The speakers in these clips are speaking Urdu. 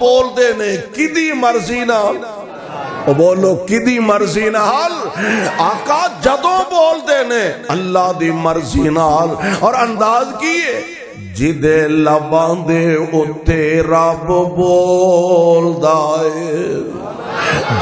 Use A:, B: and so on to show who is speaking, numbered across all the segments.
A: بول دے نے کدی مرضی نہ بولو کدی مرضی نال آقا جدوں بول دے نے اللہ دی مرضی نال اور انداز کیے جدے لباں دے اتے رب بول دائے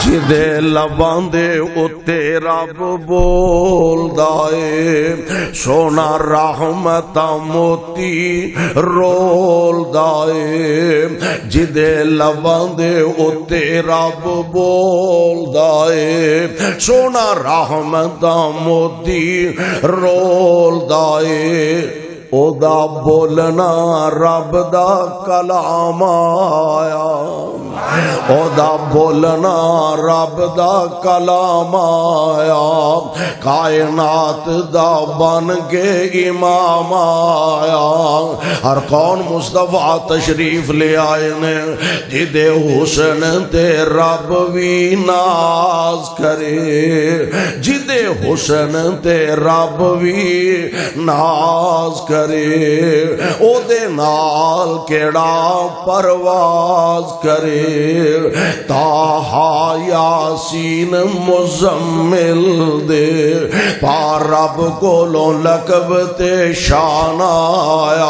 A: جدے لباں دے اتے رب بول دائے سونا رحمت موتی رول دائے جدے لباں دے اتے رب بول دائے سونا رحمت موتی رول دائے او دا بولنا رب دا کلام آیا او دا بولنا رب دا کلام آیا کائنات دا بن کے امام آیا ہر کون مصطفیٰ تشریف لے آئے نے جدے حسن تے رب وی ناز کرے جدے حسن تے رب وی ناز کرے او دے نال کیڑا پرواز کرے تاہا یاسین مزمل دے پار رب کو لو لقب تے شان آیا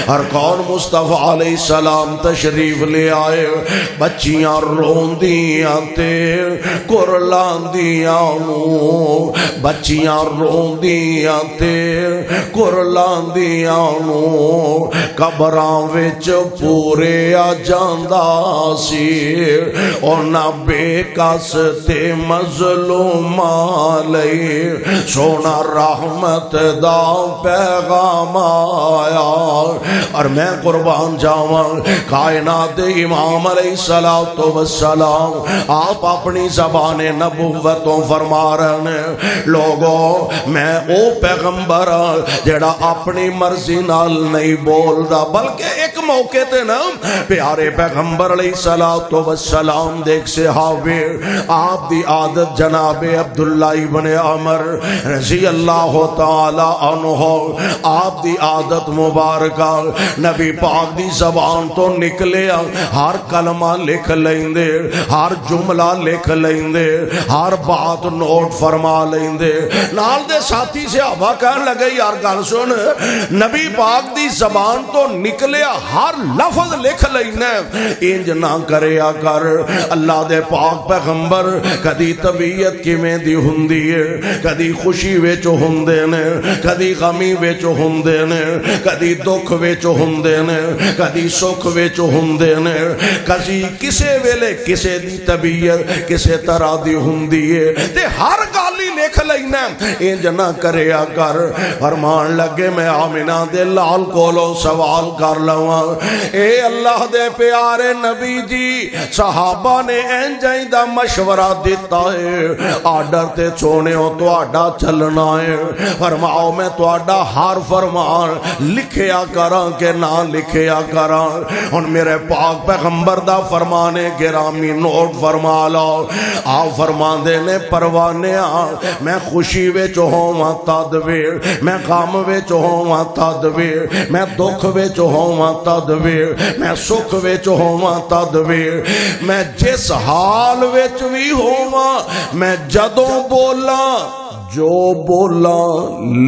A: ہر کون مصطفیٰ علیہ السلام تشریف لے آئے بچیاں روندیاں تے کرلاندیاں بچیاں روندیاں تے کرلاندیاں قبراں وچ پورے آ جاندا سی اور نہ بے کس تے مظلوم لئی سونا رحمت دا پیغام آیا اور میں قربان جاواں کائنات امام علیہ السلام آپ اپنی زبان نبوتوں فرما رہے ہیں لوگوں میں او پیغمبر جڑا اپنی مرضی نال نہیں بولدا بلکہ ایک موقع تے نا پیارے پیغمبر علیہ السلام دیکھ صحابے آپ دی عادت جناب عبداللہ ابن عمر رضی اللہ تعالی عنہ آپ دی عادت مبارکہ نبی پاک دی زبان تو نکلے ہر کلمہ لکھ لیندے ہر جملہ لکھ لیندے ہر بات نوٹ فرما لیندے نال دے ساتھی صحابہ کہنے لگے یار گل سن نبی پاک دی زبان تو نکلے ہر لفظ لکھ لینا انج نہ کریا کر اللہ دے پاک پیغمبر کدی طبیعت کیویں دی ہوندی ہے کدی خوشی وچ ہوندے نے کدی غمی وچ ہوندے نے کدی دکھ وچ ہوندے نے کدی سکھ وچ ہوندے نے کسی کسے ویلے کسے دی طبیعت کسے طرح دی ہوندی ہے تے ہر گل ہی لکھ لینا انج نہ کریا کر فرمان لگے میں آمنہ دے لال کولو سوال کر لواں اے اللہ دے پیارے نبی جی صحابہ نے انجائی دا مشورہ دیتا ہے آڈر تے چھونے ہو تو آڈا چلنا ہے فرماؤ میں تو آڈا ہار فرمان لکھیا کران کہ نہ لکھیا کران ان میرے پاک پیغمبر دا فرمانے گرامی نوٹ فرما لو آپ فرمان دینے پروانے میں خوشی وچ ہوں تدویر میں غم وچ ہوں تدویر میں دکھ وچ ہوں تدویر میں سکھ وچ ہوں تدویر میں جس حال وچ بھی ہوں میں جدوں بولا جو بولا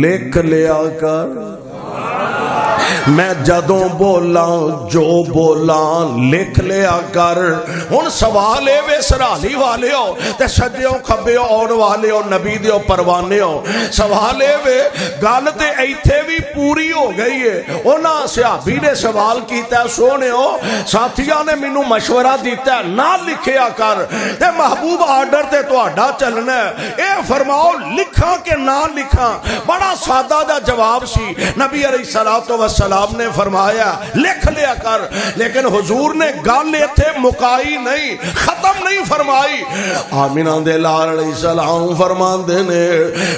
A: لکھ لیا کر میں جدوں بولا جو بولا لکھ لیا کر ہن سوال اے وے سرالی والے ہو تے سجیو کھبیو اور والے ہو نبی دیو پروانے ہو سوال اے وے گل تے ایتھے بھی پوری ہو گئی ہے انہاں صحابی نے سوال کیتا ہے سونے ہو ساتھیاں نے مینوں مشورہ دیتا ہے نہ لکھیا کر تے محبوب آرڈر تے تہاڈا چلنا ہے اے فرماؤ لکھاں کہ نہ لکھاں بڑا سادہ دا جواب سی نبی علیہ السلام نے فرمایا لکھ لیا کر لیکن حضور نے گل ایتھے مکائی نہیں ختم نہیں فرمائی آمینہ دے لال علیہ السلام فرمان دینے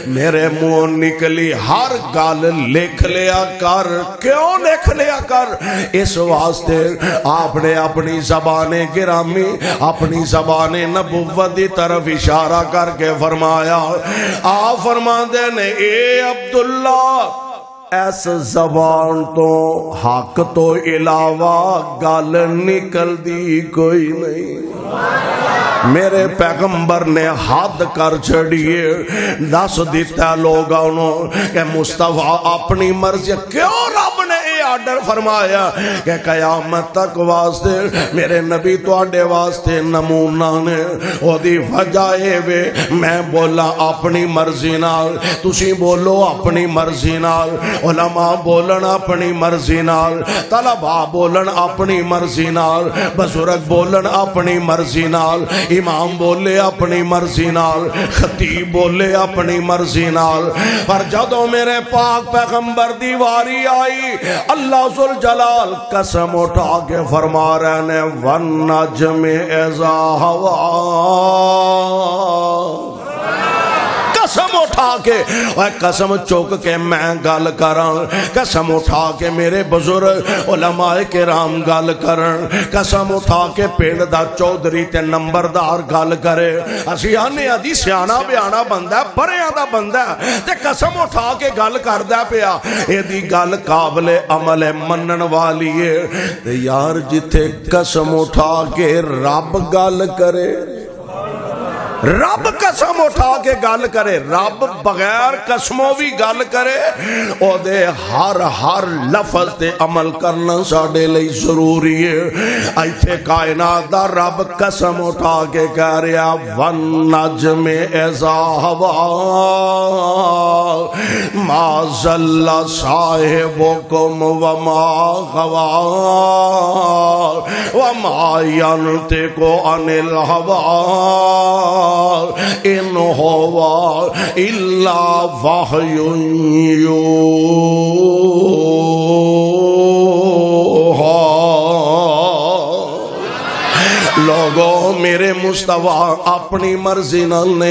A: میرے منہ نکلی ہر گل لکھ لیا کر کیوں لکھ لیا کر اس واسطے آپ نے اپنی زبان گرامی اپنی زبان نبوت دی طرف اشارہ کر کے فرمایا آپ فرمان دینے اے عبداللہ اس زبان تو حق تو علاوہ گل نکل دی کوئی نہیں. میرے پیغمبر نے حد کر چھڑیے دس دیتا لوگوں کہ مصطفیٰ اپنی مرضی. کیوں رب نے یہ آرڈر فرمایا کہ قیامت تک واسطے میرے نبی تواڈے واسطے نمونہ نے. او دی وجہ اے وے میں بولا اپنی مرضی نال, تسی بولو اپنی مرضی نال, علماء بولن اپنی مرضی نال, طلباء بولن اپنی مرضی نال, بزرگ بولن اپنی مرضی نال, امام بولے اپنی مرضی نال, خطیب بولے اپنی مرضی نال. پر جدوں میرے پاک پیغمبر دی واری آئی اللہ ذوالجلال قسم اٹھا کے فرما رہے نے والنجم اذا ہوا. قسم اٹھا کے قسم چوک کے میں گل کراں, قسم اٹھا کے میرے بزرگ علماء کرام گل کرن, قسم اٹھا کے پنڈ دا چودھری تے نمبردار گل کرے. اسی آنے آدھی سیانا بیانا بندہ ہے, پریاں دا بندہ ہے تے قسم اٹھا کے گل کردہ پیا. اے دی گل قابل عمل منن والی ہے. تے یار جتھے قسم اٹھا کے رب گل کرے, رب قسم اٹھا کے گل کرے, رب بغیر قسموں بھی گل کرے, او دے ہر لفظ تے عمل کرنا ساڑے لئی ضروری ہے. ایتھے کائنات دا رب قسم اٹھا کے کہہ رہا والنجم اذا ہوا ما ضل صاحبکم وما غوا وما ینطق عن الہوا ان ہوا الا وحی یوحی. لوگوں میرے مصطفیٰ اپنی مرضی نہ نہیں